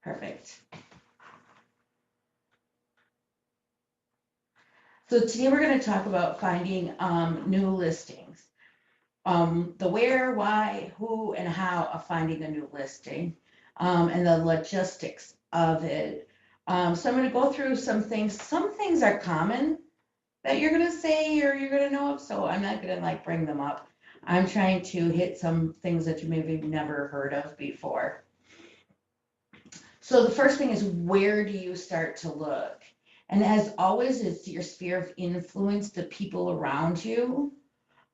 Perfect. So today we're going to talk about finding new listings. The where, why, who, and how of finding a new listing, and the logistics of it. So I'm going to go through some things. Some things are common that you're going to say or you're going to know of, so I'm not going to like bring them up. I'm trying to hit some things that you maybe never heard of before. So the first thing is, where do you start to look? And as always, it's your sphere of influence, the people around you.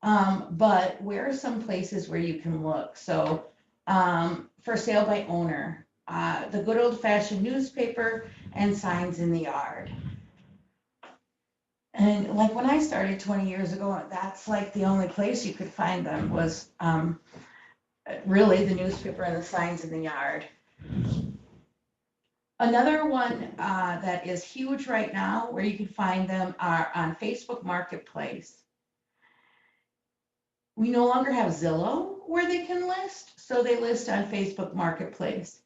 But where are some places where you can look? So for sale by owner, the good old fashioned newspaper and signs in the yard. And like when I started 20 years ago, that's like the only place you could find them was really the newspaper and the signs in the yard. Another one that is huge right now where you can find them are on Facebook Marketplace. We no longer have Zillow where they can list, so they list on Facebook Marketplace.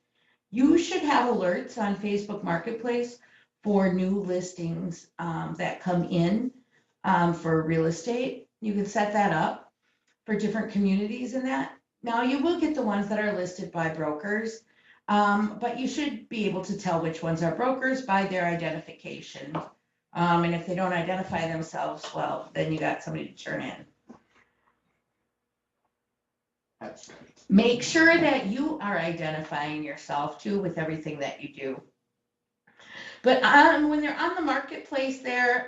You should have alerts on Facebook Marketplace for new listings that come in for real estate. You can set that up for different communities in that. Now you will get the ones that are listed by brokers, but you should be able to tell which ones are brokers by their identification. And if they don't identify themselves, well, then you got somebody to turn in. That's right. Make sure that you are identifying yourself too with everything that you do. But when they're on the marketplace there,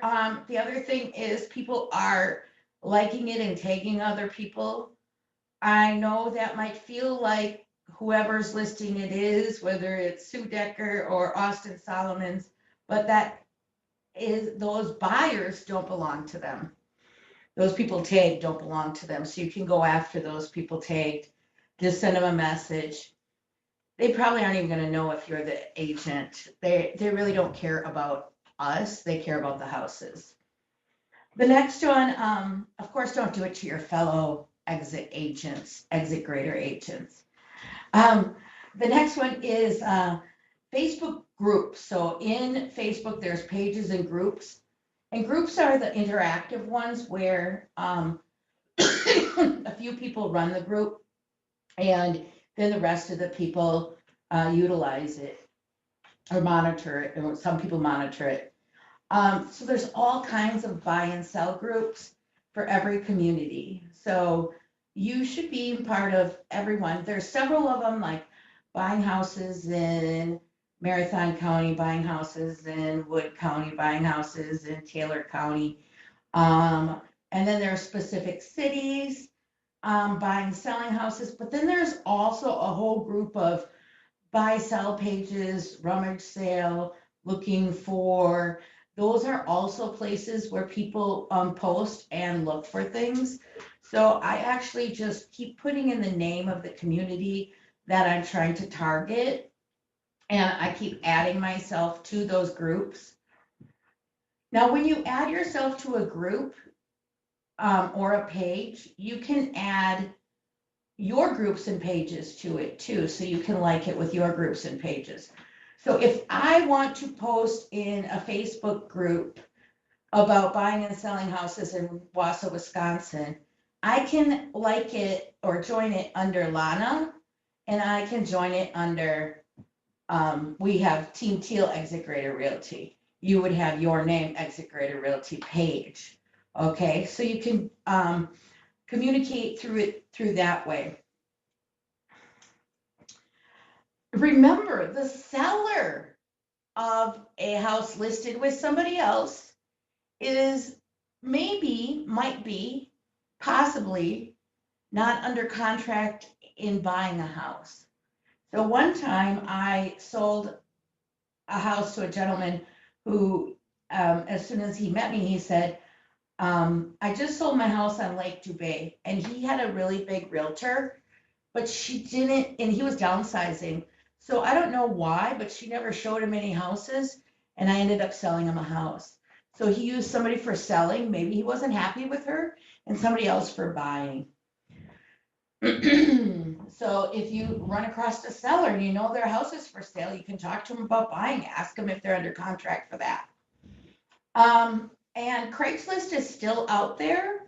the other thing is people are liking it and tagging other people. I know that might feel like whoever's listing it is, whether it's Sue Decker or Austin Solomons, but that is, those buyers don't belong to them. Those people tagged don't belong to them. So you can go after those people tagged, just send them a message. They probably aren't even going to know if you're the agent. They really don't care about us. They care about the houses. The next one, of course, don't do it to your fellow exit agents, exit grader agents. The next one is Facebook groups. So in Facebook, there's pages and groups. And groups are the interactive ones where a few people run the group and then the rest of the people utilize it or monitor it, and some people monitor it. So there's all kinds of buy and sell groups for every community. So you should be part of everyone. There's several of them, like buying houses in Marathon County, buying houses in Wood County, buying houses in Taylor County. And then there are specific cities buying, selling houses. But then there's also a whole group of buy, sell pages, rummage sale, looking for. Those are also places where people post and look for things. So I actually just keep putting in the name of the community that I'm trying to target. And I keep adding myself to those groups. Now, when you add yourself to a group or a page, you can add your groups and pages to it too. So you can like it with your groups and pages. So if I want to post in a Facebook group about buying and selling houses in Wausau, Wisconsin, I can like it or join it under Lana, and I can join it under, we have Team Teal Exit Grader Realty. You would have your name, Exit Grader Realty page. Okay, so you can communicate through that way. Remember, the seller of a house listed with somebody else is maybe, might be, possibly not under contract in buying a house. So one time I sold a house to a gentleman who, as soon as he met me, he said, I just sold my house on Lake Dubay, and he had a really big realtor, but she didn't, and he was downsizing. So I don't know why, but she never showed him any houses, and I ended up selling him a house. So he used somebody for selling, maybe he wasn't happy with her, and somebody else for buying. So if you run across a seller and you know their house is for sale, you can talk to them about buying, ask them if they're under contract for that. And Craigslist is still out there.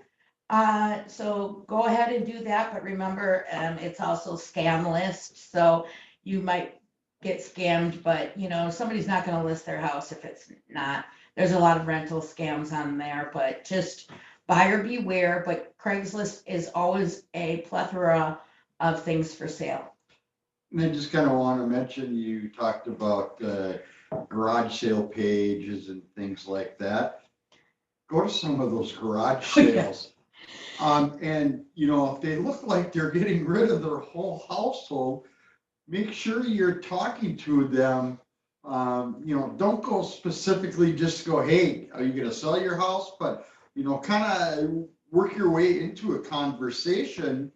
So go ahead and do that, but remember, it's also scam list, so you might get scammed, but you know, somebody's not gonna list their house if it's not. There's a lot of rental scams on there, but just buyer beware, but Craigslist is always a plethora of things for sale. And I just kind of want to mention, you talked about garage sale pages and things like that. Go to some of those garage sales. And you know, if they look like they're getting rid of their whole household, make sure you're talking to them. You know, don't go specifically just go, hey, are you gonna sell your house? But, you know, kind of work your way into a conversation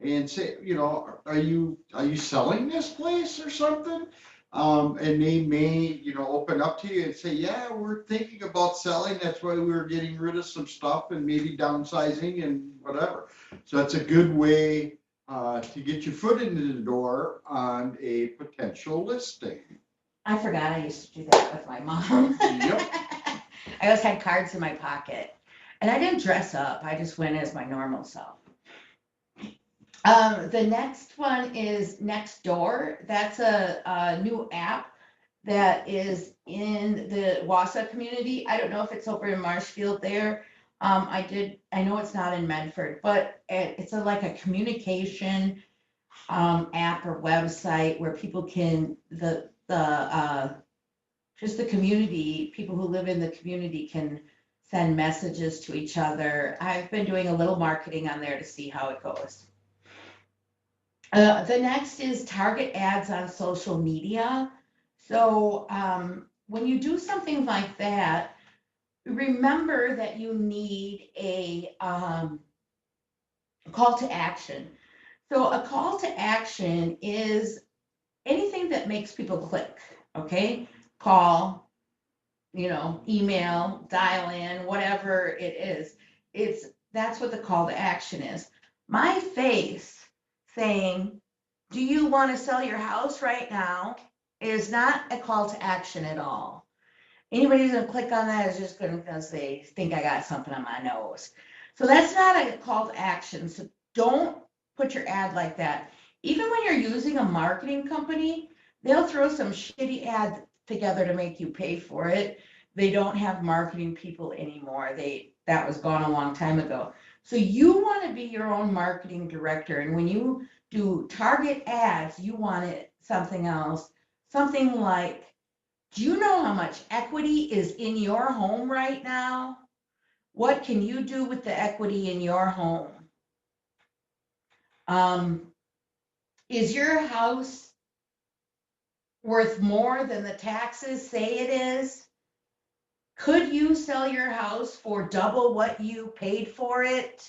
and say, you know, are you selling this place or something? And they may, you know, open up to you and say, yeah, we're thinking about selling. That's why we're getting rid of some stuff and maybe downsizing and whatever. So that's a good way to get your foot into the door on a potential listing. I forgot I used to do that with my mom. Yep. I always had cards in my pocket, and I didn't dress up. I just went as my normal self. The next one is Nextdoor. That's a new app that is in the Wausau community. I don't know if it's over in Marshfield there. I know it's not in Medford, but it's like a communication app or website where people can, just the community, people who live in the community can send messages to each other. I've been doing a little marketing on there to see how it goes. The next is target ads on social media. So when you do something like that, remember that you need a call to action. So a call to action is anything that makes people click, okay? Call, you know, email, dial in, whatever it is. That's what the call to action is. My face saying, do you want to sell your house right now, is not a call to action at all. Anybody who's gonna click on that is just gonna say, think I got something on my nose. So that's not a call to action. So don't put your ad like that. Even when you're using a marketing company, they'll throw some shitty ad together to make you pay for it. They don't have marketing people anymore. That was gone a long time ago. So you want to be your own marketing director. And when you do target ads, you want it something else, something like, do you know how much equity is in your home right now? What can you do with the equity in your home? Is your house worth more than the taxes say it is? Could you sell your house for double what you paid for it?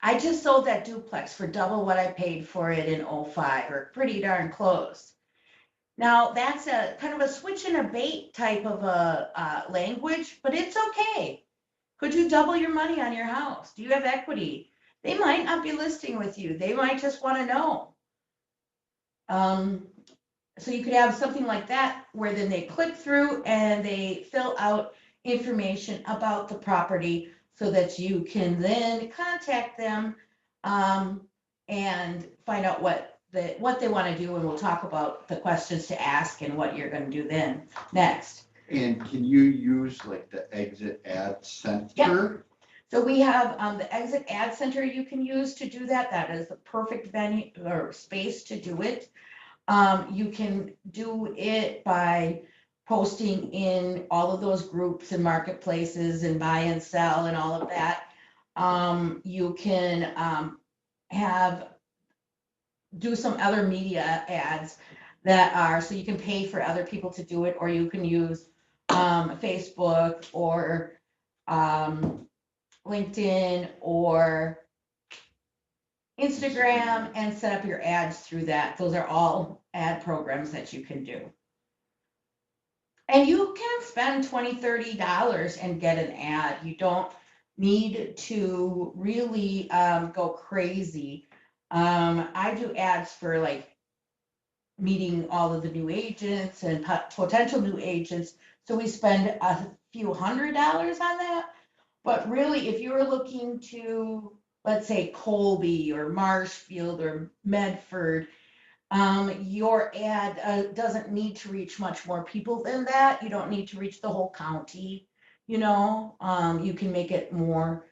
I just sold that duplex for double what I paid for it in 05, or pretty darn close. Now, that's a kind of a switch and a bait type of a language, but it's okay. Could you double your money on your house? Do you have equity? They might not be listing with you. They might just want to know. So you could have something like that where then they click through and they fill out information about the property so that you can then contact them and find out what they want to do, and we'll talk about the questions to ask and what you're going to do then next. And can you use like the Exit Ad Center? Yep. So we have the Exit Ad Center you can use to do that. That is the perfect venue or space to do it. You can do it by posting in all of those groups and marketplaces and buy and sell and all of that. You can do some other media ads that are, so you can pay for other people to do it, or you can use Facebook or LinkedIn or Instagram and set up your ads through that. Those are all ad programs that you can do. And you can spend $20, $30 and get an ad. You don't need to really go crazy. I do ads for like meeting all of the new agents and potential new agents. So we spend a few $100s on that. But really, if you're looking to, let's say Colby or Marshfield or Medford, your ad doesn't need to reach much more people than that. You don't need to reach the whole county. You can make it more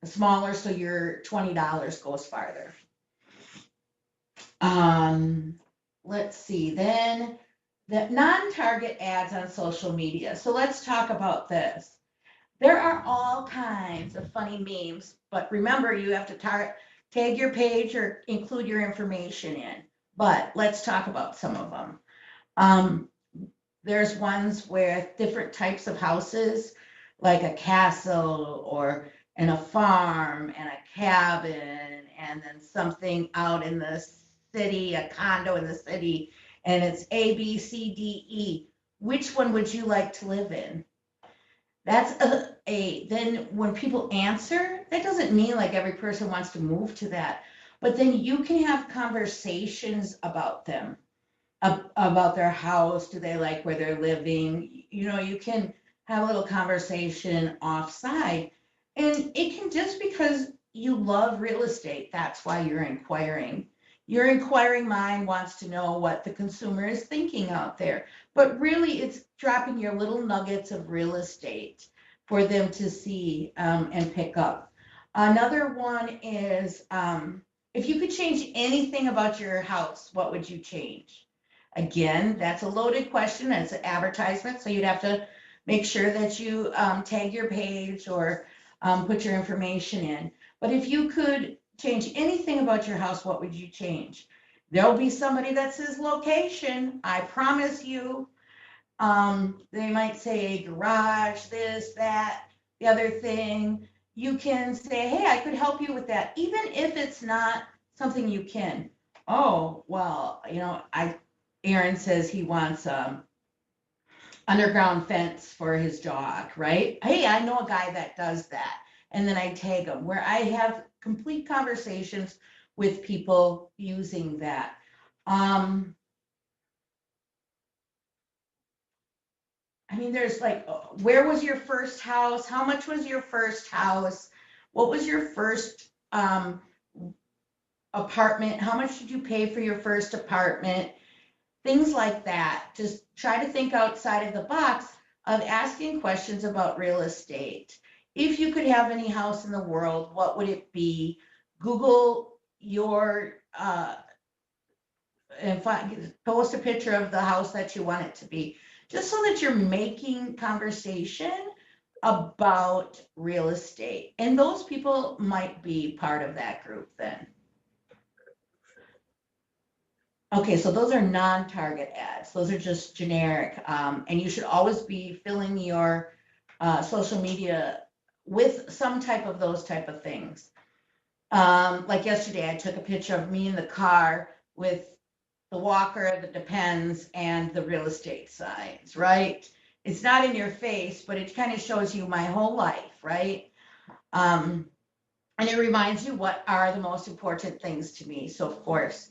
smaller, so your $20 goes farther. Let's see, then the non-target ads on social media. So let's talk about this. There are all kinds of funny memes, but remember, you have to tag your page or include your information in. But let's talk about some of them. There's ones with different types of houses, like a castle or and a farm and a cabin, and then something out in the city, a condo in the city, and it's A, B, C, D, E. Which one would you like to live in? That's then when people answer, that doesn't mean like every person wants to move to that, but then you can have conversations about them, about their house. Do they like where they're living? You can have a little conversation offside, and it can just because you love real estate, that's why you're inquiring. Your inquiring mind wants to know what the consumer is thinking out there, but really it's dropping your little nuggets of real estate for them to see and pick up. Another one is if you could change anything about your house, what would you change? Again, that's a loaded question. It's an advertisement, so you'd have to make sure that you tag your page or put your information in. But if you could change anything about your house, what would you change? There'll be somebody that says location, I promise you. They might say garage, this, that, the other thing. You can say, hey, I could help you with that, even if it's not something you can. Oh, well, Aaron says he wants underground fence for his dog, right? Hey, I know a guy that does that. And then I tag him where I have complete conversations with people using that. There's like, where was your first house? How much was your first house? What was your first apartment? How much did you pay for your first apartment? Things like that. Just try to think outside of the box of asking questions about real estate. If you could have any house in the world, what would it be? Google your and post a picture of the house that you want it to be, just so that you're making conversation about real estate. And those people might be part of that group then. Okay, so those are non-target ads. Those are just generic. And you should always be filling your social media with some type of those type of things. Like yesterday, I took a picture of me in the car with the walker, the Depends, and the real estate signs, right? It's not in your face, but it kind of shows you my whole life, right? And it reminds you what are the most important things to me. So of course,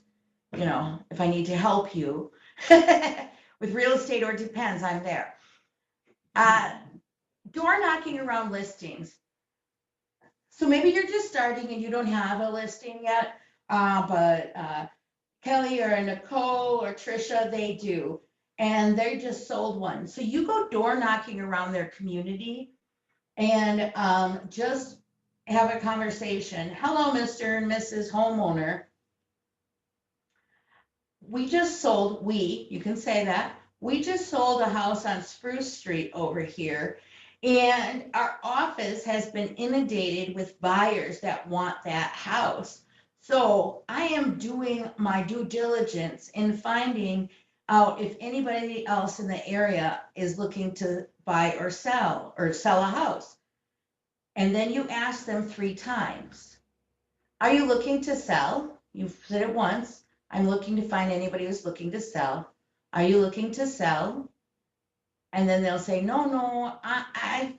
if I need to help you with real estate or Depends, I'm there. Door knocking around listings. So maybe you're just starting and you don't have a listing yet, but Kelly or Nicole or Trisha, they do. And they just sold one. So you go door knocking around their community and just have a conversation. Hello, Mr. and Mrs. Homeowner. You can say that. We just sold a house on Spruce Street over here. And our office has been inundated with buyers that want that house. So I am doing my due diligence in finding out if anybody else in the area is looking to buy or sell a house. And then you ask them 3 times. Are you looking to sell? You've said it once. I'm looking to find anybody who's looking to sell. Are you looking to sell? And then they'll say, no, I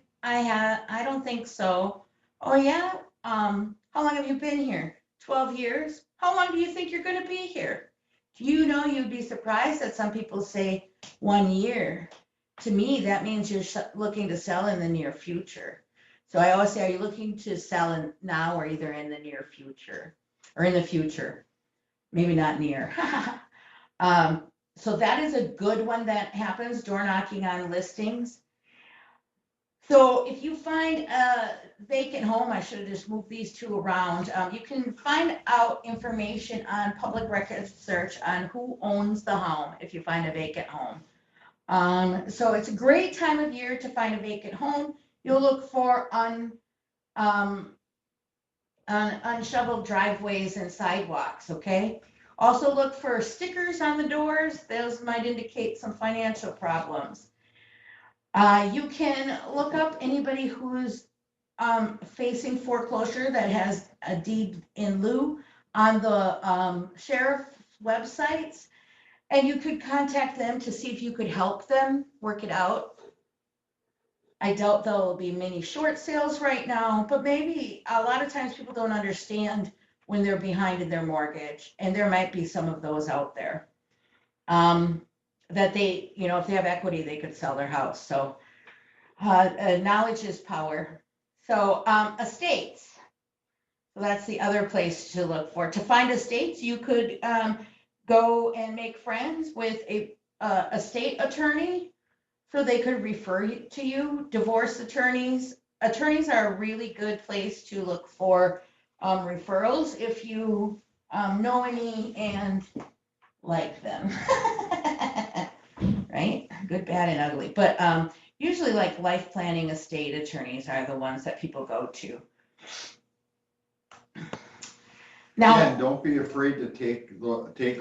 don't think so. Oh yeah. How long have you been here? 12 years? How long do you think you're going to be here? Do you know, you'd be surprised that some people say 1 year. To me, that means you're looking to sell in the near future. So I always say, are you looking to sell in now or either in the near future or in the future? Maybe not near. So that is a good one that happens, door knocking on listings. So if you find a vacant home, I should have just moved these two around. You can find out information on public records search on who owns the home if you find a vacant home. So it's a great time of year to find a vacant home. You'll look for unshoveled driveways and sidewalks, okay? Also look for stickers on the doors. Those might indicate some financial problems. You can look up anybody who's facing foreclosure that has a deed in lieu on the sheriff's websites. And you could contact them to see if you could help them work it out. I doubt there'll be many short sales right now, but maybe a lot of times people don't understand when they're behind in their mortgage, and there might be some of those out there. That they, if they have equity, they could sell their house. So knowledge is power. So estates. So that's the other place to look for. To find estates, you could go and make friends with a estate attorney so they could refer to you. Divorce attorneys. Attorneys are a really good place to look for referrals if you know any and like them. Right? Good, bad, and ugly. But usually like life planning estate attorneys are the ones that people go to. Now, Yeah, don't be afraid to take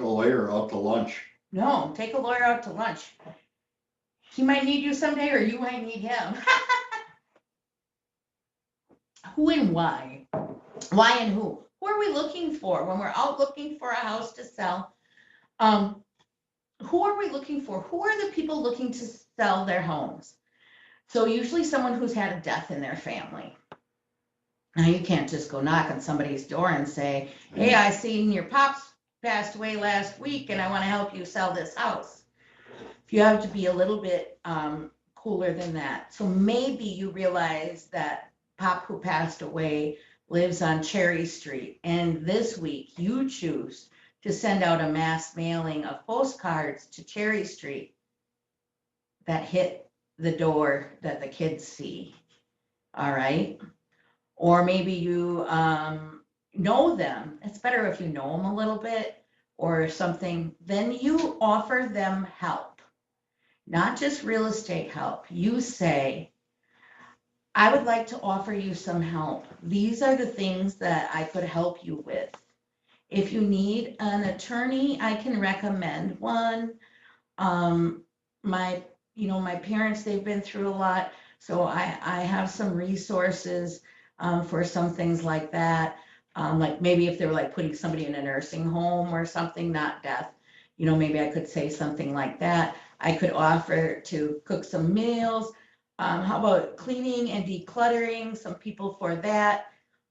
a lawyer out to lunch. no, take a lawyer out to lunch. He might need you someday, or you might need him. Who and why? Why and who? Who are we looking for when we're out looking for a house to sell? Who are we looking for? Who are the people looking to sell their homes? So usually someone who's had a death in their family. Now you can't just go knock on somebody's door and say, hey, I seen your pops passed away last week and I want to help you sell this house. You have to be a little bit cooler than that. So maybe you realize that Pop who passed away lives on Cherry Street, and this week you choose to send out a mass mailing of postcards to Cherry Street that hit the door that the kids see. All right. Or maybe you know them. It's better if you know them a little bit or something. Then you offer them help, not just real estate help. You say, I would like to offer you some help. These are the things that I could help you with. If you need an attorney, I can recommend one. My parents, they've been through a lot. So I have some resources for some things like that. Like maybe if they were like putting somebody in a nursing home or something, not death, maybe I could say something like that. I could offer to cook some meals. How about cleaning and decluttering? Some people for that.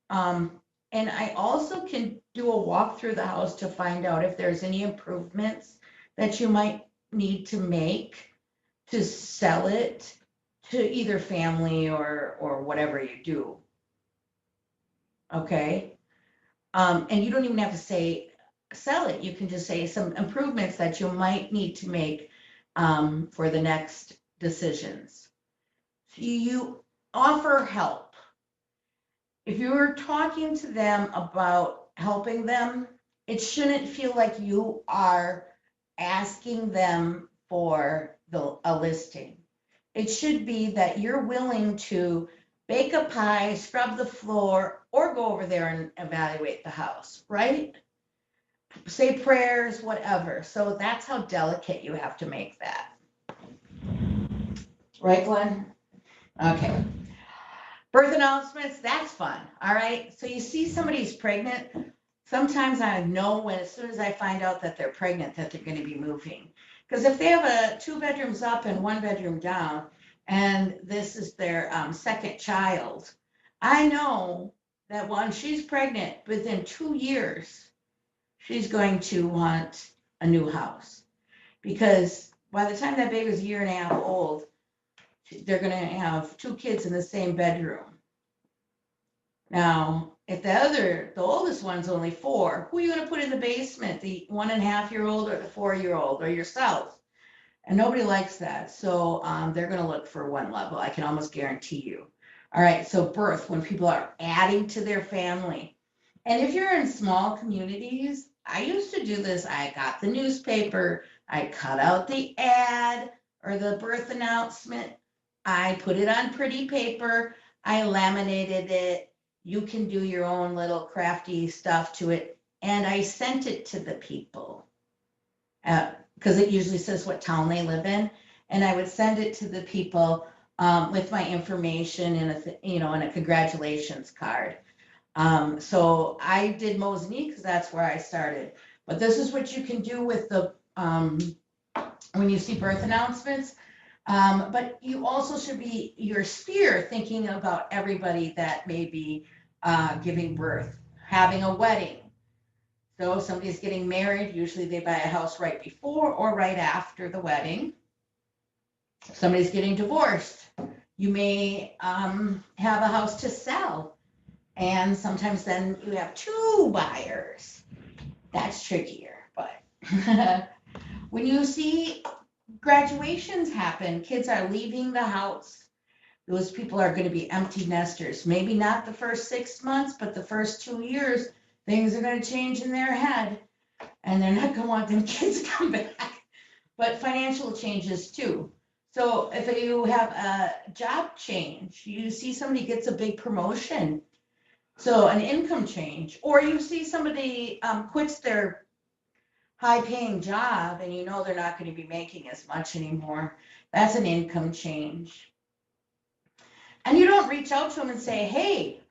And I also can do a walk through the house to find out if there's any improvements that you might need to make to sell it to either family or whatever you do. Okay. And you don't even have to say sell it. You can just say some improvements that you might need to make for the next decisions. You offer help. If you're talking to them about helping them, it shouldn't feel like you are asking them for a listing. It should be that you're willing to bake a pie, scrub the floor, or go over there and evaluate the house, right? Say prayers, whatever. So that's how delicate you have to make that. Right, Glenn? Okay. Birth announcements, that's fun. All right. So you see somebody's pregnant. Sometimes I know as soon as I find out that they're pregnant that they're going to be moving. Because if they have 2 bedrooms up and 1 bedroom down, and this is their second child, I know that when she's pregnant, within 2 years, she's going to want a new house. Because by the time that baby's a year and a half old, they're going to have 2 kids in the same bedroom. Now, if the oldest one's only 4, who are you going to put in the basement? The 1.5-year-old or the 4-year-old or yourself? And nobody likes that. So they're going to look for one level. I can almost guarantee you. All right. So birth, when people are adding to their family. And if you're in small communities, I used to do this. I got the newspaper. I cut out the ad or the birth announcement. I put it on pretty paper. I laminated it. You can do your own little crafty stuff to it. And I sent it to the people. Because it usually says what town they live in, and I would send it to the people with my information and a congratulations card. So I did Mosinee because that's where I started. But this is what you can do with the when you see birth announcements. But you also should be your sphere thinking about everybody that may be giving birth, having a wedding. So if somebody's getting married, usually they buy a house right before or right after the wedding. If somebody's getting divorced, you may have a house to sell. And sometimes then you have 2 buyers. That's trickier. But when you see graduations happen, kids are leaving the house. Those people are going to be empty nesters. Maybe not the first 6 months, but the first 2 years. Things are going to change in their head, and they're not going to want them kids to come back. But financial changes too. So if you have a job change, you see somebody gets a big promotion, so an income change, or you see somebody quits their high-paying job, and you know they're not going to be making as much anymore. That's an income change. And you don't reach out to them and say, hey,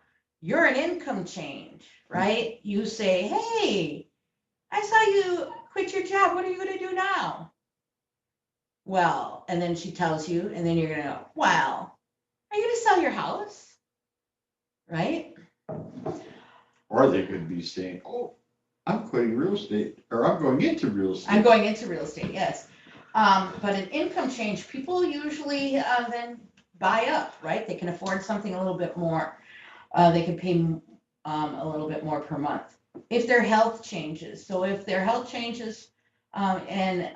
you're an income change, right? You say, hey, I saw you quit your job. What are you going to do now? Well, and then she tells you, and then you're going to go, well, are you going to sell your house? Right? Or they could be saying, oh, I'm quitting real estate, or I'm going into real estate. I'm going into real estate, yes. But an income change, people usually then buy up, right? They can afford something a little bit more. They can pay a little bit more per month. If their health changes, so if their health changes, and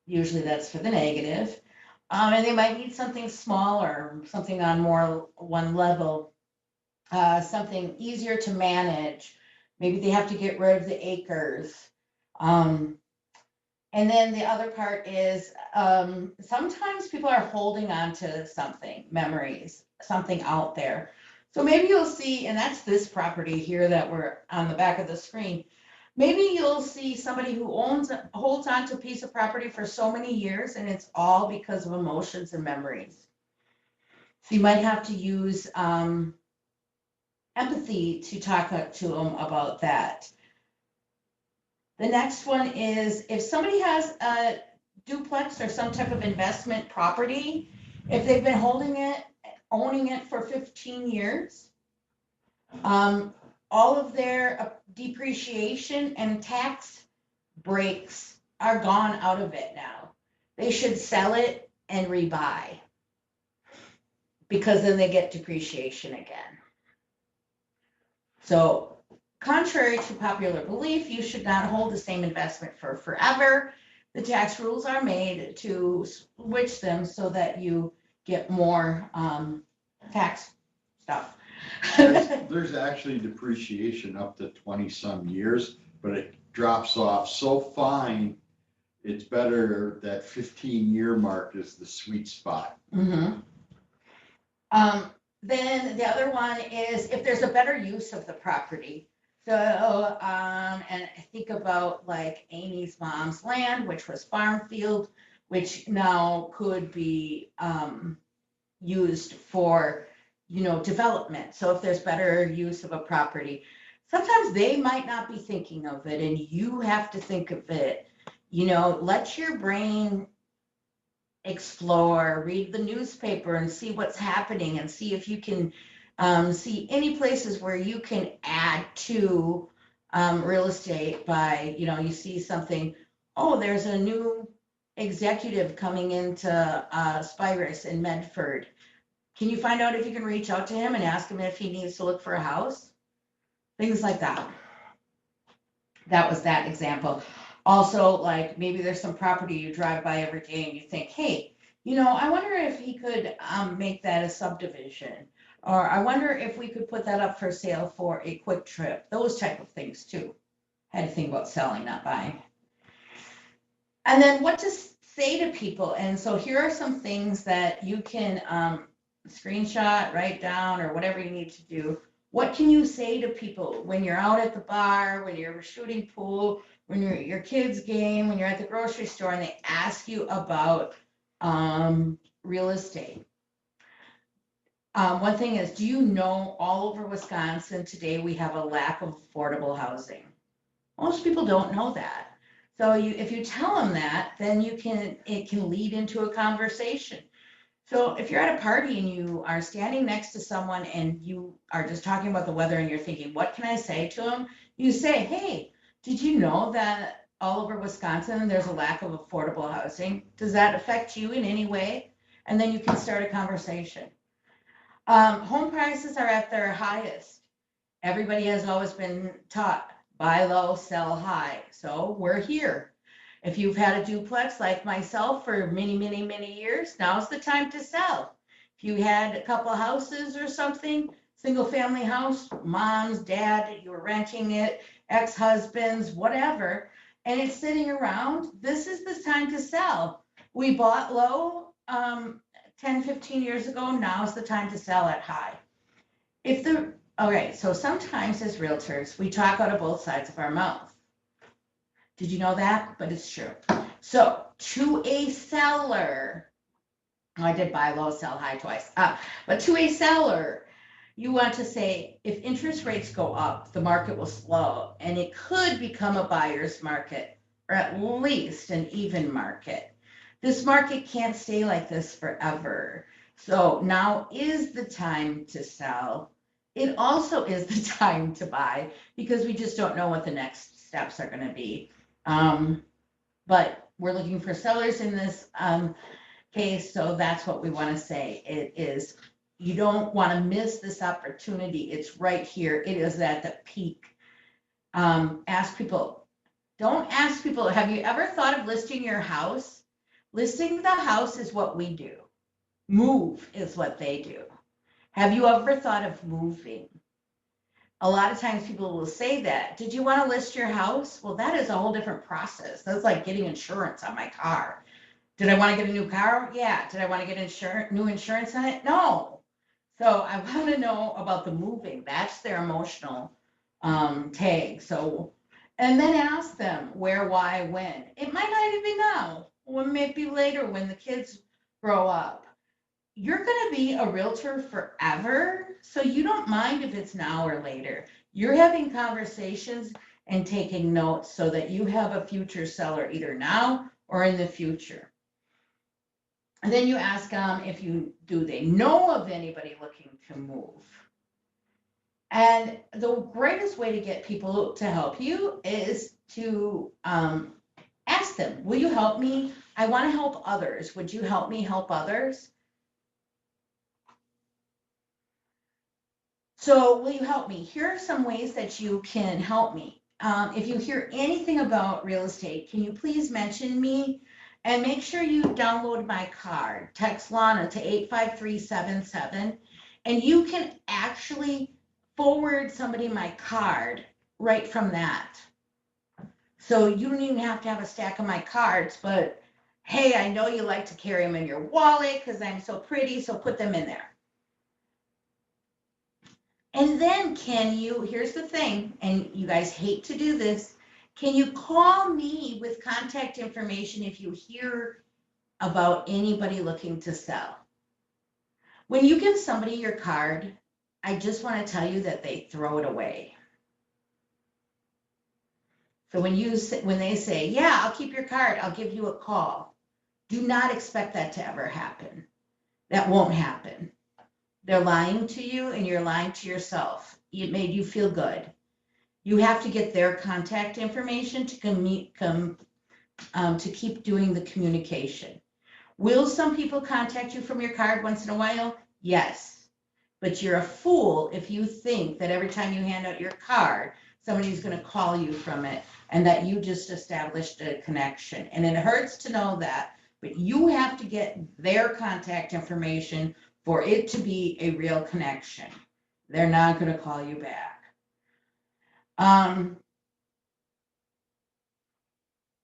usually that's for the negative, and they might need something smaller, something on more one level, something easier to manage. Maybe they have to get rid of the acres. And then the other part is sometimes people are holding on to something, memories, something out there. So maybe you'll see, and that's this property here that we're on the back of the screen. Maybe you'll see somebody who holds on to a piece of property for so many years, and it's all because of emotions and memories. So you might have to use empathy to talk to them about that. The next one is if somebody has a duplex or some type of investment property, if they've been owning it for 15 years, all of their depreciation and tax breaks are gone out of it now. They should sell it and rebuy because then they get depreciation again. So contrary to popular belief, you should not hold the same investment for forever. The tax rules are made to switch them so that you get more tax stuff. There's actually depreciation up to 20-some years, but it drops off so fine, it's better that 15-year mark is the sweet spot. Mm-hmm. Then the other one is if there's a better use of the property. So, and think about like Amy's mom's land, which was farm field, which now could be used for, development. So if there's better use of a property, sometimes they might not be thinking of it and you have to think of it. Let your brain explore, read the newspaper and see what's happening and see if you can See any places where you can add to real estate by, you see something, oh, there's a new executive coming into Spirus in Medford. Can you find out if you can reach out to him and ask him if he needs to look for a house? Things like that. That was that example. Also, like maybe there's some property you drive by every day and you think, hey, I wonder if he could make that a subdivision. Or I wonder if we could put that up for sale for a quick trip. Those type of things too. Had to think about selling, not buying. And then what to say to people. And so here are some things that you can screenshot, write down, or whatever you need to do. What can you say to people when you're out at the bar, when you're shooting pool, when you're at your kids' game, when you're at the grocery store, and they ask you about real estate? One thing is, do you know all over Wisconsin today we have a lack of affordable housing? Most people don't know that. So if you tell them that, then it can lead into a conversation. So if you're at a party and you are standing next to someone and you are just talking about the weather and you're thinking, what can I say to them? You say, hey, did you know that all over Wisconsin there's a lack of affordable housing? Does that affect you in any way? And then you can start a conversation. Home prices are at their highest. Everybody has always been taught buy low, sell high. So we're here. If you've had a duplex like myself for many, many, many years, now's the time to sell. If you had a couple houses or something, single family house, mom's, dad, you were renting it, ex-husbands, whatever, and it's sitting around, this is the time to sell. We bought low 10, 15 years ago, now's the time to sell at high. Okay, so sometimes as realtors, we talk out of both sides of our mouth. Did you know that? But it's true. So to a seller, I did buy low, sell high twice. But to a seller, you want to say, if interest rates go up, the market will slow, and it could become a buyer's market, or at least an even market. This market can't stay like this forever. So now is the time to sell. It also is the time to buy because we just don't know what the next steps are going to be. But we're looking for sellers in this case, so that's what we want to say. It is, you don't want to miss this opportunity. It's right here. It is at the peak. Don't ask people, have you ever thought of listing your house? Listing the house is what we do. Move is what they do. Have you ever thought of moving? A lot of times people will say that. Did you want to list your house? Well, that is a whole different process. That's like getting insurance on my car. Did I want to get a new car? Yeah. Did I want to get new insurance on it? No. So I want to know about the moving. That's their emotional tag. So, and then ask them where, why, when. It might not even be now. Or maybe later when the kids grow up. You're going to be a realtor forever, so you don't mind if it's now or later. You're having conversations and taking notes so that you have a future seller either now or in the future. And then you ask them do they know of anybody looking to move? And the greatest way to get people to help you is to ask them, will you help me? I want to help others. Would you help me help others? So will you help me? Here are some ways that you can help me. If you hear anything about real estate, can you please mention me? And make sure you download my card. Text Lana to 85377. And you can actually forward somebody my card right from that. So you don't even have to have a stack of my cards, but hey, I know you like to carry them in your wallet because I'm so pretty, so put them in there. And then here's the thing, and you guys hate to do this, can you call me with contact information if you hear about anybody looking to sell? When you give somebody your card, I just want to tell you that they throw it away. So when they say, yeah, I'll keep your card, I'll give you a call, do not expect that to ever happen. That won't happen. They're lying to you and you're lying to yourself. It made you feel good. You have to get their contact information to keep doing the communication. Will some people contact you from your card once in a while? Yes. But you're a fool if you think that every time you hand out your card, somebody's going to call you from it and that you just established a connection. And it hurts to know that, but you have to get their contact information for it to be a real connection. They're not going to call you back.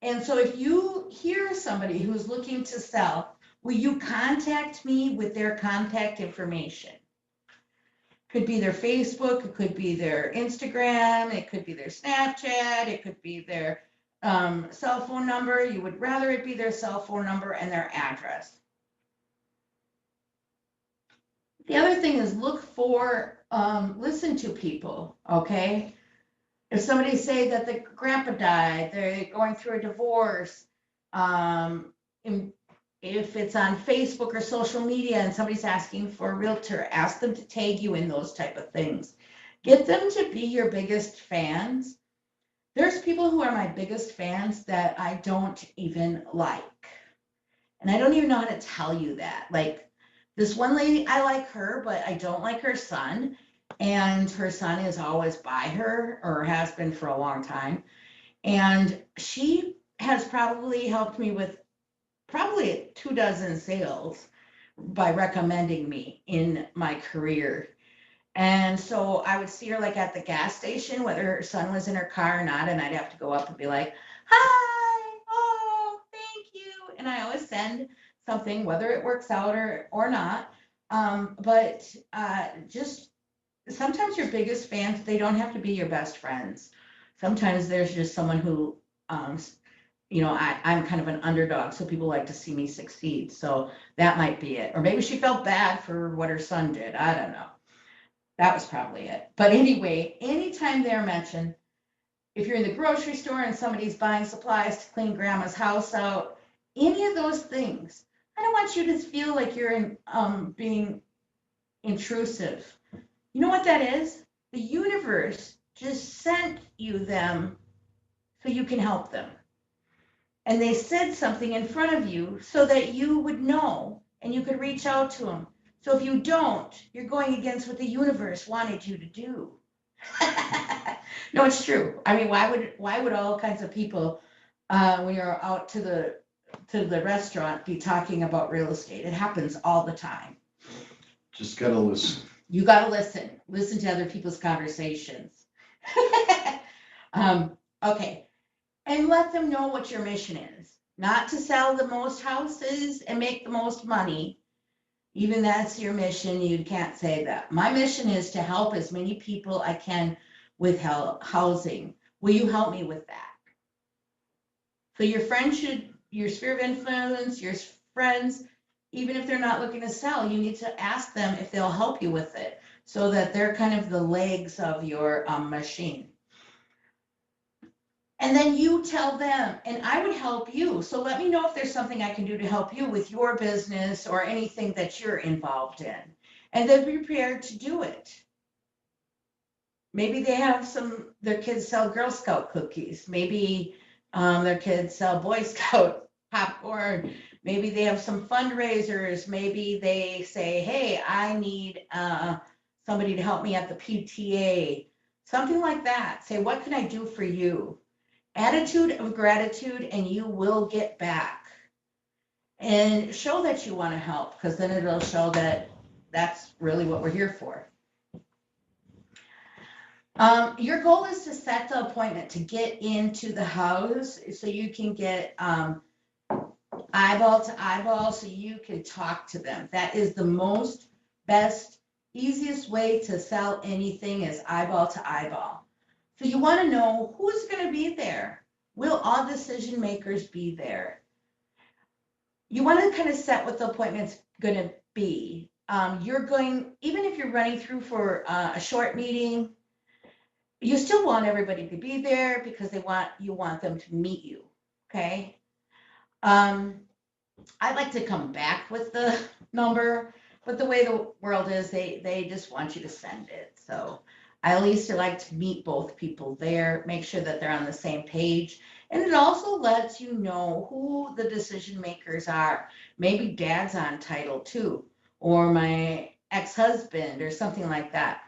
And so if you hear somebody who's looking to sell, will you contact me with their contact information? Could be their Facebook, it could be their Instagram, it could be their Snapchat, it could be their cell phone number. You would rather it be their cell phone number and their address. The other thing is look for, listen to people, okay? If somebody say that the grandpa died, they're going through a divorce, if it's on Facebook or social media and somebody's asking for a realtor, ask them to tag you in those type of things. Get them to be your biggest fans. There's people who are my biggest fans that I don't even like. And I don't even know how to tell you that. Like this one lady, I like her, but I don't like her son. And her son is always by her or has been for a long time. And she has probably helped me with probably 24 sales by recommending me in my career. And so I would see her like at the gas station, whether her son was in her car or not, and I'd have to go up and be like, hi, oh, thank you. And I always send something, whether it works out or not. But just sometimes your biggest fans, they don't have to be your best friends. Sometimes there's just someone who, I'm kind of an underdog, so people like to see me succeed. So that might be it. Or maybe she felt bad for what her son did. I don't know. That was probably it. But anyway, anytime they're mentioned, if you're in the grocery store and somebody's buying supplies to clean grandma's house out, any of those things, I don't want you to feel like you're being intrusive. You know what that is? The universe just sent you them so you can help them. And they said something in front of you so that you would know and you could reach out to them. So if you don't, you're going against what the universe wanted you to do. No, it's true. I mean, why would all kinds of people, when you're out to the restaurant, be talking about real estate? It happens all the time. Just gotta listen. You gotta listen to other people's conversations. Okay, and let them know what your mission is. Not to sell the most houses and make the most money. Even that's your mission, you can't say that. My mission is to help as many people I can with housing. Will you help me with that? So your sphere of influence, your friends, even if they're not looking to sell, you need to ask them if they'll help you with it so that they're kind of the legs of your machine. And then you tell them, and I would help you. So let me know if there's something I can do to help you with your business or anything that you're involved in. And then be prepared to do it. Maybe they have their kids sell Girl Scout cookies. Maybe their kids sell Boy Scout popcorn. Maybe they have some fundraisers. Maybe they say, hey, I need somebody to help me at the PTA. Something like that. Say, what can I do for you? Attitude of gratitude, and you will get back. And show that you want to help, because then it'll show that that's really what we're here for. Your goal is to set the appointment to get into the house so you can get eyeball to eyeball so you can talk to them. That is the best, easiest way to sell anything is eyeball to eyeball. So you want to know who's going to be there. Will all decision makers be there? You want to kind of set what the appointment's going to be. Even if you're running through for a short meeting, you still want everybody to be there because you want them to meet you. Okay. I'd like to come back with the number, but the way the world is, they just want you to send it. So I at least like to meet both people there, make sure that they're on the same page. And it also lets you know who the decision makers are. Maybe dad's on title too, or my ex-husband or something like that.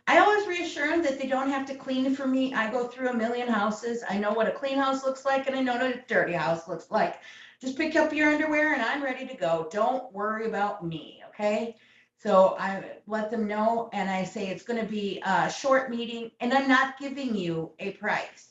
I always reassure them that they don't have to clean for me. I go through a million houses. I know what a clean house looks like and I know what a dirty house looks like. Just pick up your underwear and I'm ready to go. Don't worry about me, okay? So I let them know and I say it's going to be a short meeting and I'm not giving you a price.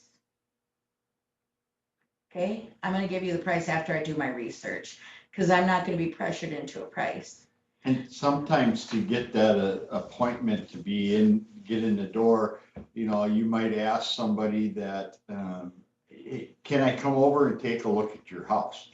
Okay? I'm going to give you the price after I do my research because I'm not going to be pressured into a price. And sometimes to get that appointment to get in the door, you know, you might ask somebody that, "Hey, can I come over and take a look at your house?"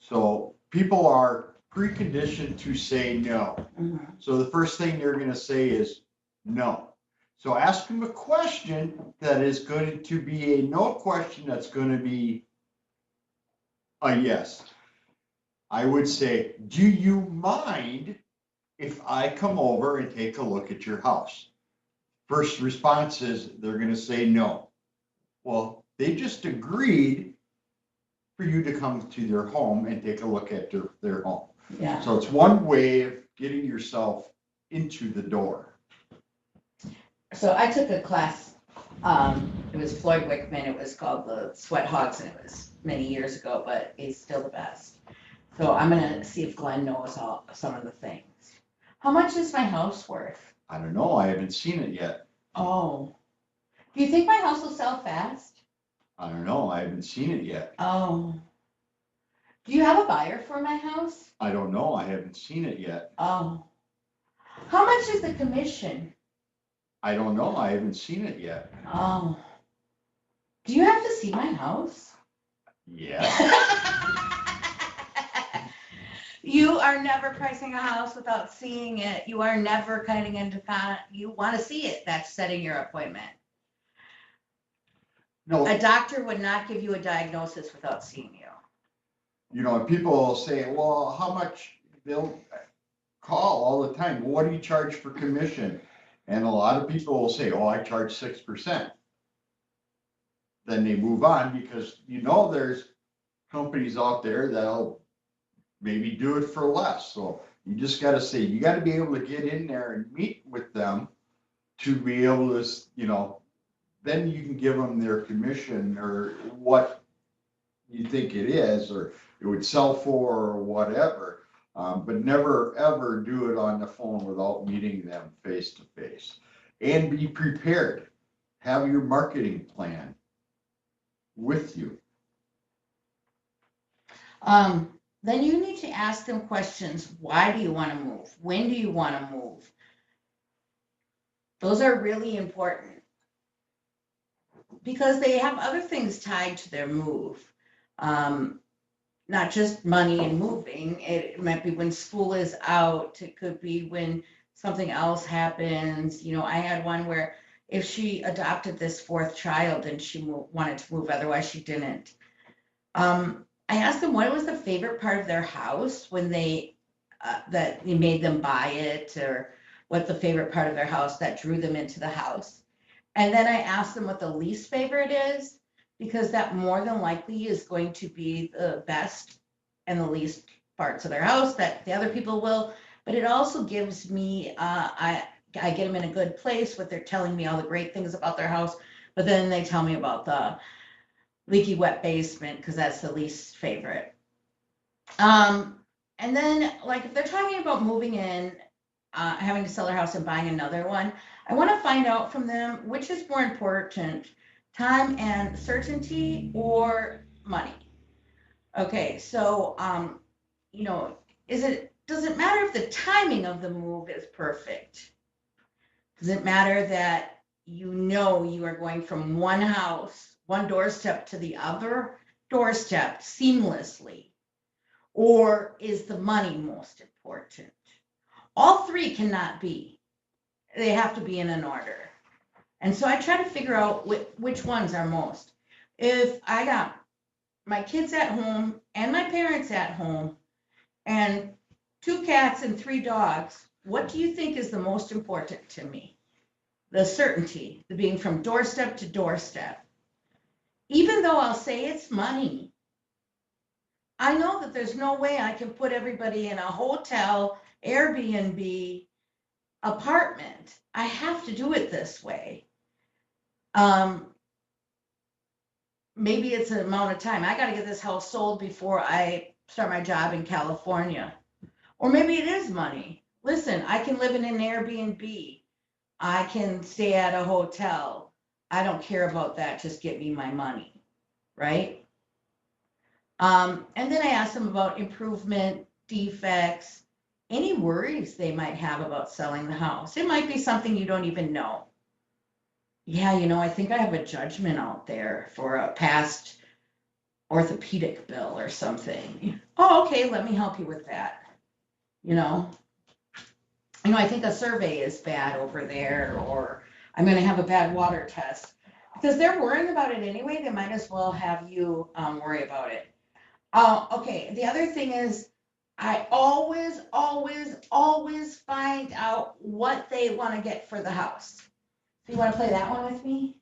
So people are preconditioned to say no. Mhm. So the first thing they're gonna say is no. So ask them a question that is going to be a no question that's gonna be a yes. I would say, do you mind if I come over and take a look at your house? First response is they're gonna say no. Well, they just agreed for you to come to their home and take a look at their home. Yeah. So it's one way of getting yourself into the door. So I took a class, it was Floyd Wickman, it was called the Sweat Hogs, and it was many years ago, but he's still the best. So I'm gonna see if Glenn knows some of the things. How much is my house worth? I don't know, I haven't seen it yet. Oh, do you think my house will sell fast? I don't know, I haven't seen it yet. Oh, do you have a buyer for my house? I don't know, I haven't seen it yet. Oh, how much is the commission? I don't know, I haven't seen it yet. Oh, do you have to see my house? Yeah, You are never pricing a house without seeing it. You are never cutting into you want to see it. That's setting your appointment. no, A doctor would not give you a diagnosis without seeing you. you know, and people will say, well, how much? They'll call all the time, well, what do you charge for commission? And a lot of people will say, oh, I charge 6%. Then they move on because, you know, there's companies out there that'll maybe do it for less. So you just gotta say, you gotta be able to get in there and meet with them to be able to, you know, then you can give them their commission or what you think it is, or it would sell for, or whatever. But never, ever do it on the phone without meeting them face to face. And be prepared. Have your marketing plan with you. Then you need to ask them questions. Why do you want to move? When do you want to move? Those are really important because they have other things tied to their move. Not just money and moving. It might be when school is out. It could be when something else happens. You know, I had one where if she adopted this fourth child and she wanted to move, otherwise she didn't. I asked them what was the favorite part of their house when they that you made them buy it, or what the favorite part of their house that drew them into the house. And then I asked them what the least favorite is, because that more than likely is going to be the best and the least parts of their house that the other people will. But it also gives me, I get them in a good place with they're telling me all the great things about their house, but then they tell me about the leaky wet basement because that's the least favorite. And then like if they're talking about moving in, having to sell their house and buying another one, I want to find out from them which is more important, time and certainty or money. Okay, so you know, does it matter if the timing of the move is perfect? Does it matter that you know you are going from one house, one doorstep to the other doorstep seamlessly? Or is the money most important? All three cannot be. They have to be in an order. And so I try to figure out which ones are most. If I got my kids at home and my parents at home and 2 cats and 3 dogs. What do you think is the most important to me? The certainty, the being from doorstep to doorstep. Even though I'll say it's money, I know that there's no way I can put everybody in a hotel, Airbnb, apartment. I have to do it this way. Maybe it's an amount of time. I got to get this house sold before I start my job in California. Or maybe it is money. Listen, I can live in an Airbnb. I can stay at a hotel. I don't care about that. Just get me my money, right? And then I asked them about improvement, defects, any worries they might have about selling the house. It might be something you don't even know. Yeah, I think I have a judgment out there for a past orthopedic bill or something. Oh, okay, let me help you with that. I think a survey is bad over there, or I'm going to have a bad water test. Because they're worrying about it anyway, they might as well have you worry about it. Okay, the other thing is, I always, always, always find out what they want to get for the house. So you want to play that one with me?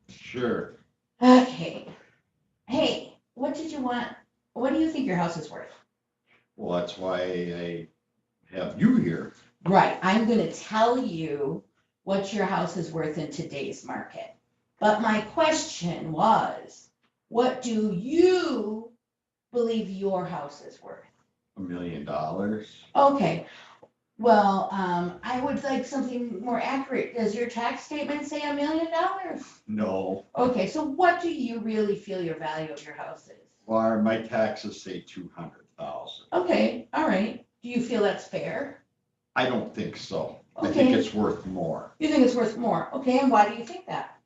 Sure. Okay. Hey, what did you want? What do you think your house is worth? Well, that's why I have you here. Right, I'm going to tell you what your house is worth in today's market. But my question was, what do you believe your house is worth? $1 million. Okay, well, I would like something more accurate. Does your tax statement say $1 million? No. Okay, so what do you really feel your value of your house is? Well, my taxes say 200,000. Okay, all right. Do you feel that's fair? I don't think so. I Okay. think it's worth more. You think it's worth more? Okay, and why do you think that?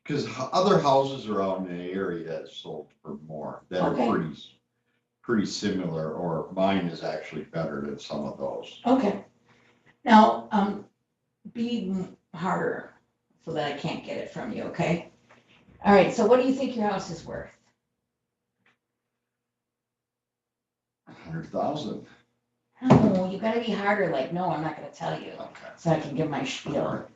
Because other houses around the area that sold for more that Okay. are pretty similar, or mine is actually better than some of those. Okay. Now, be harder so that I can't get it from you, okay? All right, so what do you think your house is worth? 100,000. Oh, you gotta be harder, like, no, I'm not gonna tell you, Okay. so I can give my spiel.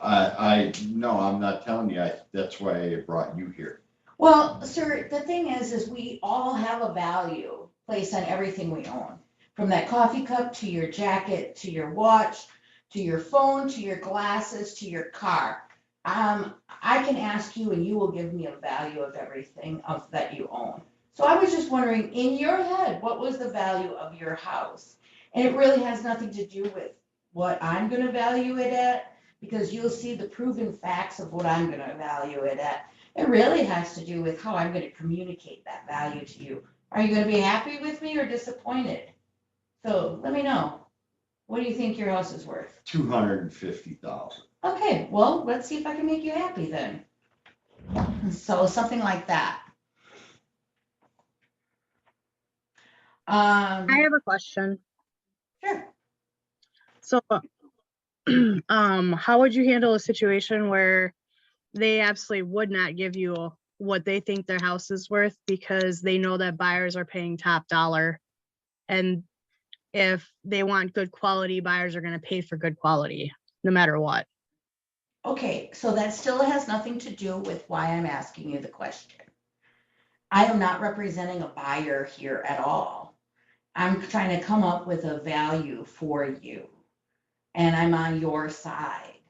No, I'm not telling you. That's why I brought you here. Well, sir, the thing is we all have a value placed on everything we own. From that coffee cup, to your jacket, to your watch, to your phone, to your glasses, to your car. I can ask you and you will give me a value of everything that you own. So I was just wondering, in your head, what was the value of your house? And it really has nothing to do with what I'm gonna value it at, because you'll see the proven facts of what I'm gonna value it at. It really has to do with how I'm gonna communicate that value to you. Are you gonna be happy with me or disappointed? So let me know. What do you think your house is worth? 250,000. Okay, well, let's see if I can make you happy then. So something like that. I have a question. Sure. So, how would you handle a situation where they absolutely would not give you what they think their house is worth because they know that buyers are paying top dollar, and if they want good quality, buyers are going to pay for good quality no matter what? Okay, so that still has nothing to do with why I'm asking you the question. I am not representing a buyer here at all. I'm trying to come up with a value for you, and I'm on your side.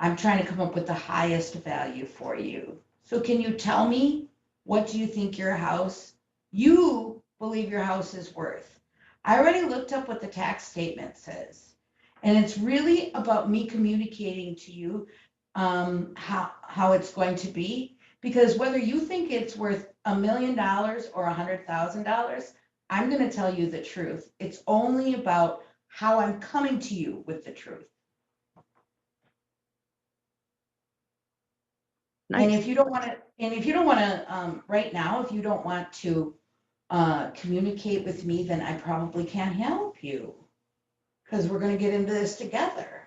I'm trying to come up with the highest value for you. So can you tell me, what do you think you believe your house is worth? I already looked up what the tax statement says. And it's really about me communicating to you how it's going to be. Because whether you think it's worth $1 million or $100,000, I'm going to tell you the truth. It's only about how I'm coming to you with the truth. And Nice. if you don't want to, right now, if you don't want to communicate with me, then I probably can't help you. Because we're going to get into this together.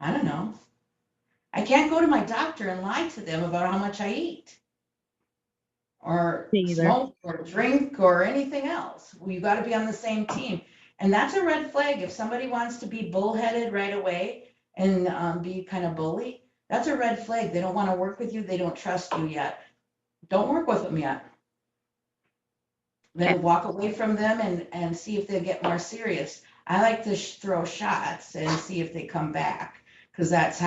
I don't know. I can't go to my doctor and lie to them about how much I eat. or Me either. smoke or drink or anything else. You got to be on the same team. And that's a red flag. If somebody wants to be bullheaded right away and be kind of bully, that's a red flag. They don't want to work with you. They don't trust you yet. Don't work with them yet. Then Okay. walk away from them and see if they get more serious. I like to throw shots and see if they come back, because that's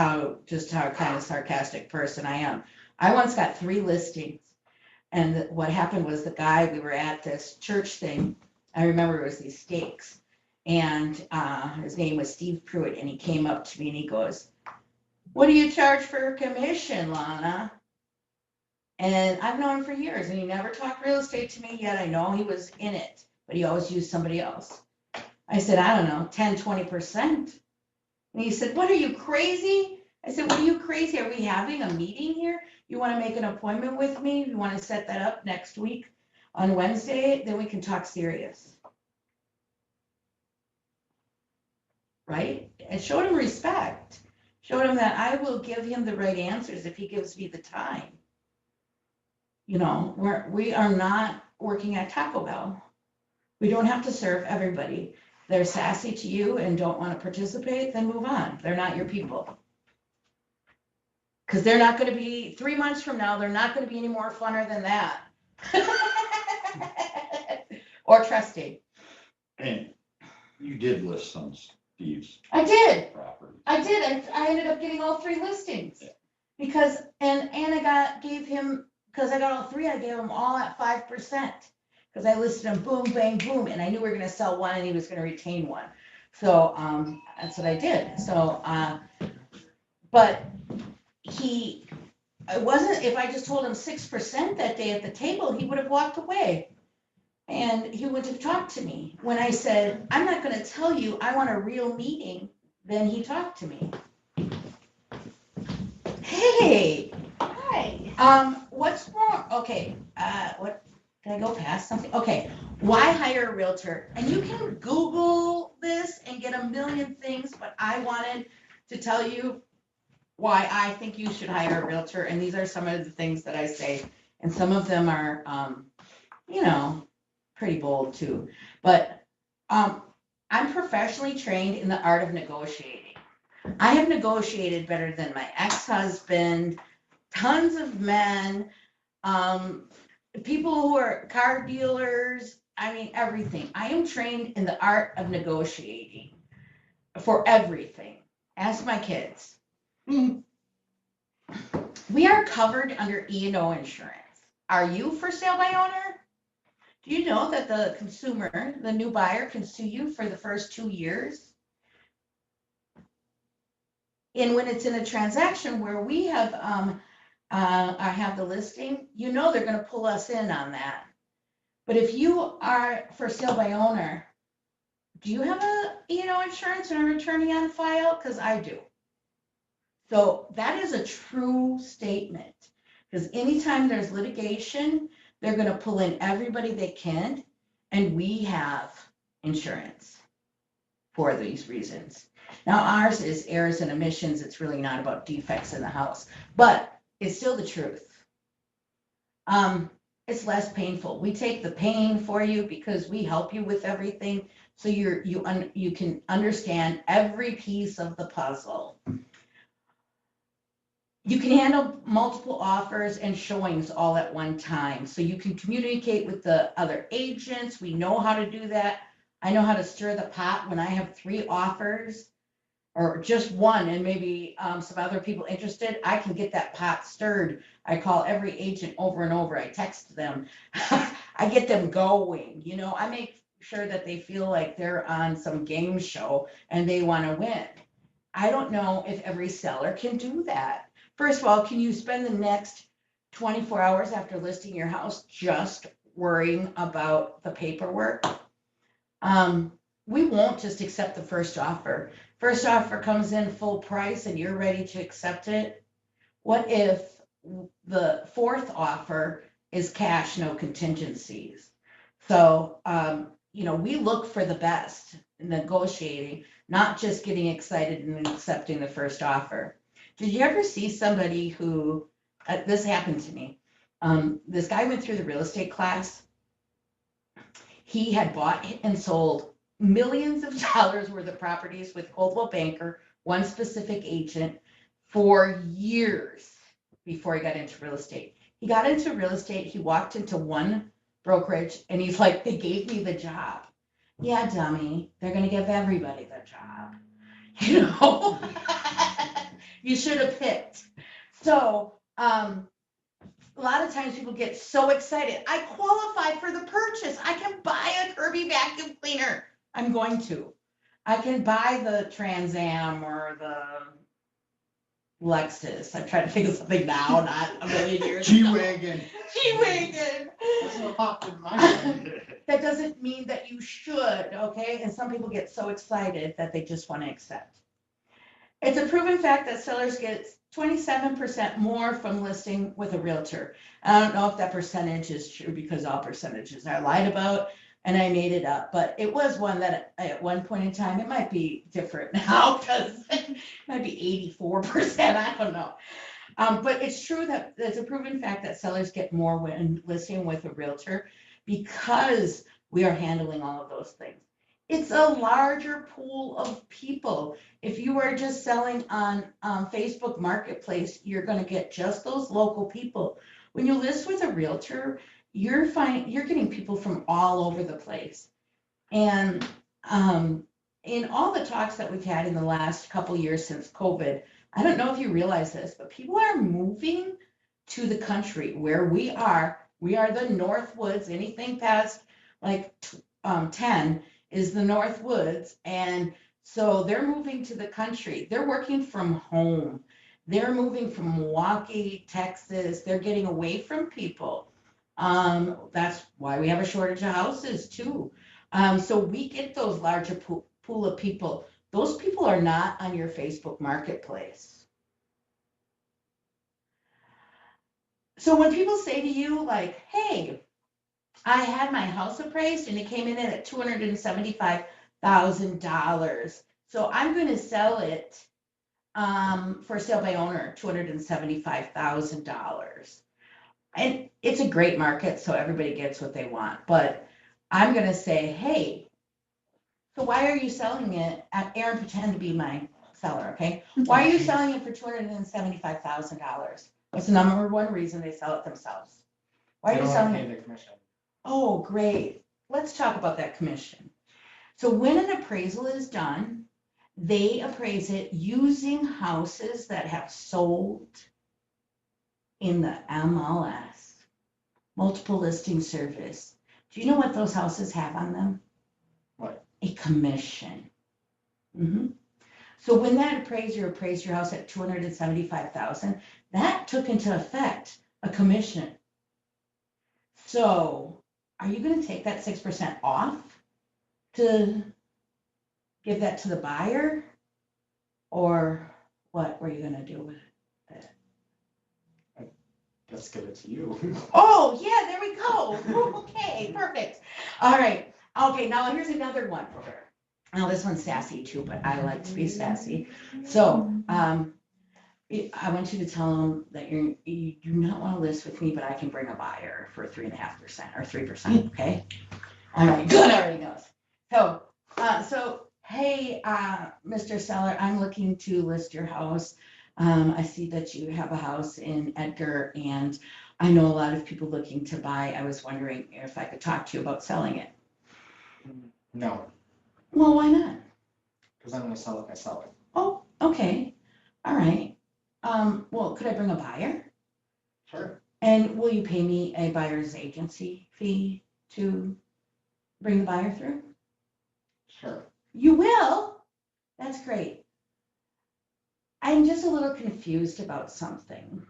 just how kind of sarcastic person I am. I once got 3 listings, and what happened was the guy, we were at this church thing, I remember it was these steaks, and his name was Steve Pruitt, and he came up to me and he goes, "What do you charge for a commission, Lana?" And I've known him for years, and he never talked real estate to me, yet I know he was in it, but he always used somebody else. I said, "I don't know, 10, 20%. And he said, "What, are you crazy?" I said, "What, are you crazy? Are we having a meeting here? You want to make an appointment with me? You want to set that up next week on Wednesday? Then we can talk serious." Right? And showed him respect. Showed him that I will give him the right answers if he gives me the time. You know, we are not working at Taco Bell. We don't have to serve everybody. They're sassy to you and don't want to participate, then move on. They're not your people. Because they're not going to be, 3 months from now, they're not going to be any more funner than that. Or trusting. And you did list some Steve's I did. properties. I ended up getting all 3 listings. Because, and I gave him, because I got all 3, I gave them all at 5%. Because I listed them boom, bang, boom, and I knew we were gonna sell one and he was gonna retain one. So, that's what I did. So, but it wasn't, if I just told him 6% that day at the table, he would have walked away. And he wouldn't have talked to me. When I said, "I'm not gonna tell you, I want a real meeting," then he talked to me. Hey, Hi. what's more, okay, what, did I go past something? Okay, why hire a realtor? And you can Google this and get a million things, but I wanted to tell you why I think you should hire a realtor, and these are some of the things that I say, and some of them are, pretty bold too. But, I'm professionally trained in the art of negotiating. I have negotiated better than my ex-husband, tons of men, people who are car dealers, I mean, everything. I am trained in the art of negotiating for everything. Ask my kids. We are covered under E&O insurance. Are you for sale by owner? Do you know that the consumer, the new buyer, can sue you for the first 2 years? And when it's in a transaction where we have, I have the listing, they're gonna pull us in on that. But if you are for sale by owner, do you have a, insurance and an attorney on file? Because I do. So that is a true statement. Because anytime there's litigation, they're gonna pull in everybody they can, and we have insurance for these reasons. Now, ours is errors and omissions. It's really not about defects in the house, but it's still the truth. It's less painful. We take the pain for you because we help you with everything. So you can understand every piece of the puzzle. You can handle multiple offers and showings all at one time. So you can communicate with the other agents. We know how to do that. I know how to stir the pot when I have 3 offers or just one and maybe some other people interested. I can get that pot stirred. I call every agent over and over. I text them. I get them going. I make sure that they feel like they're on some game show and they want to win. I don't know if every seller can do that. First of all, can you spend the next 24 hours after listing your house just worrying about the paperwork? We won't just accept the first offer. First offer comes in full price and you're ready to accept it. What if the 4th offer is cash, no contingencies? So, we look for the best in negotiating, not just getting excited and accepting the first offer. Did you ever see somebody who, this happened to me, This guy went through the real estate class. He had bought and sold millions of dollars worth of properties with Coldwell Banker, one specific agent, for years before he got into real estate. He got into real estate, he walked into one brokerage and he's like, they gave me the job. Yeah, dummy, they're gonna give everybody the job. You know? You should have picked. So, a lot of times people get so excited. I qualify for the purchase. I can buy a Kirby vacuum cleaner. I'm going to. I can buy the Trans Am or the Lexus. I'm trying to think of something now, not a million years ago. G-Wagon. G-Wagon. That's what popped in my head. That doesn't mean that you should, okay? And some people get so excited that they just want to accept. It's a proven fact that sellers get 27% more from listing with a realtor. I don't know if that percentage is true because all percentages are lied about and I made it up, but it was one that at one point in time, it might be different now because it might be 84%, I don't know. But it's true that it's a proven fact that sellers get more when listing with a realtor because we are handling all of those things. It's a larger pool of people. If you are just selling on Facebook Marketplace, you're going to get just those local people. When you list with a realtor, you're getting people from all over the place. And in all the talks that we've had in the last couple years since COVID, I don't know if you realize this, but people are moving to the country where we are. We are the North Woods. Anything past like 10 is the North Woods. And so they're moving to the country. They're working from home. They're moving from Milwaukee, Texas. They're getting away from people. That's why we have a shortage of houses too. So we get those larger pool of people. Those people are not on your Facebook Marketplace. So when people say to you like, hey, I had my house appraised and it came in at $275,000. So I'm going to sell it for sale by owner, $275,000. And it's a great market, so everybody gets what they want. But I'm going to say, hey, so why are you selling it? Aaron, pretend to be my seller, okay? Why are you selling it for $275,000? What's the number one reason they sell it themselves? Why are you selling it? The commission. Oh, great. Let's talk about that commission. So when an appraisal is done, they appraise it using houses that have sold in the MLS, multiple listing service. Do you know what those houses have on them? What? A commission. So when that appraiser appraised your house at $275,000, that took into effect a commission. So are you going to take that 6% off to give that to the buyer? Or what were you going to do with it? Let's give it to you. Oh, yeah, there we go. Okay, perfect. All right. Okay, now here's another one. Now this one's sassy too, but I like to be sassy. So I want you to tell them that you do not want to list with me, but I can bring a buyer for 3.5% or 3%. Okay. All right. Good. Already knows. So hey, Mr. Seller, I'm looking to list your house. I see that you have a house in Edgar, and I know a lot of people looking to buy. I was wondering if I could talk to you about selling it. No, Well, why not? because I'm gonna sell it myself. Oh, okay. All right. Well, could I bring a buyer? Sure. And will you pay me a buyer's agency fee to bring the buyer through? Sure. You will? That's great. I'm just a little confused about something.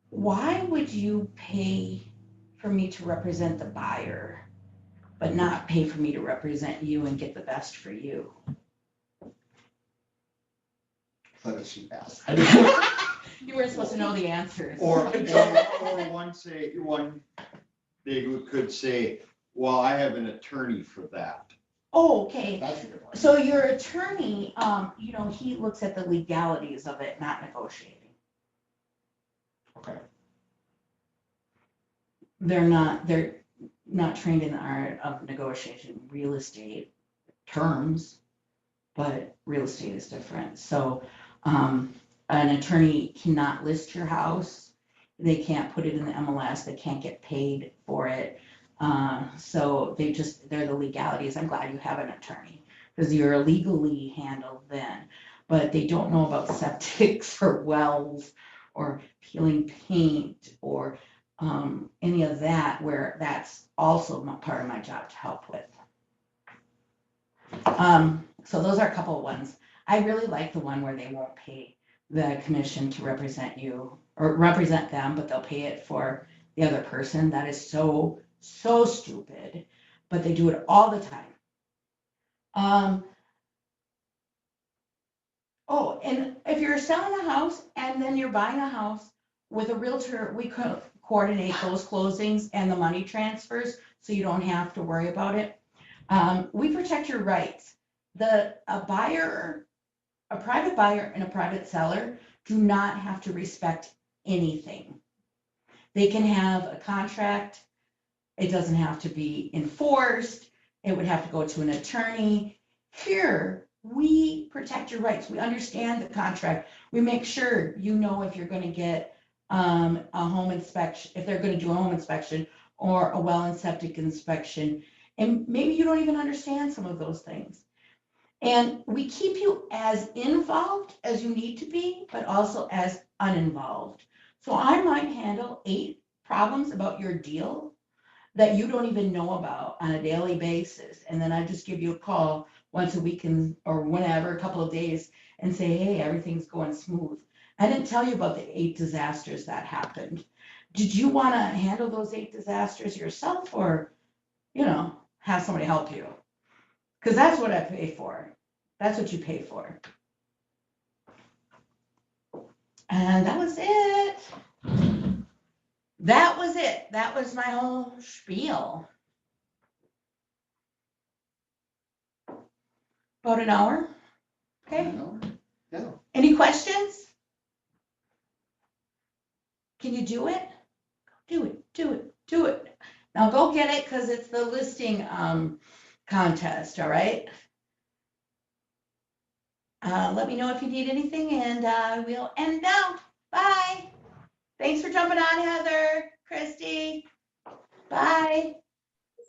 Why would you pay for me to represent the buyer, but not pay for me to represent you and get the best for you? Let us she asked. You weren't supposed to know the answers. Or one they could say, well, I have an attorney for that. Oh, okay. That's a good one. So your attorney, he looks at the legalities of it, not negotiating. Okay. they're not trained in the art of negotiation real estate terms, but real estate is different. So, an attorney cannot list your house. They can't put it in the MLS. They can't get paid for it. So they're the legalities. I'm glad you have an attorney because you're legally handled then, but they don't know about septics or wells or peeling paint or any of that, where that's also not part of my job to help with. So those are a couple of ones. I really like the one where they won't pay the commission to represent you or represent them, but they'll pay it for the other person. That is so, so stupid, but they do it all the time. Oh, and if you're selling a house and then you're buying a house with a realtor, we could coordinate those closings and the money transfers, so you don't have to worry about it. We protect your rights. A buyer, a private buyer and a private seller do not have to respect anything. They can have a contract. It doesn't have to be enforced. It would have to go to an attorney. Here, we protect your rights. We understand the contract. We make sure you know if you're going to get a home inspection, if they're going to do a home inspection or a well and septic inspection. And maybe you don't even understand some of those things. And we keep you as involved as you need to be, but also as uninvolved. So I might handle 8 problems about your deal that you don't even know about on a daily basis. And then I just give you a call once a week or whenever, a couple of days, and say, hey, everything's going smooth. I didn't tell you about the 8 disasters that happened. Did you want to handle those 8 disasters yourself or, have somebody help you? Because that's what I pay for. That's what you pay for. And that was it. That was it. That was my whole spiel. About an hour. Okay. Yeah. Any questions? Can you do it? Do it, do it, do it. Now go get it because it's the listing contest, all right? Let me know if you need anything and we'll end now. Bye. Thanks for jumping on, Heather, Christy. Bye.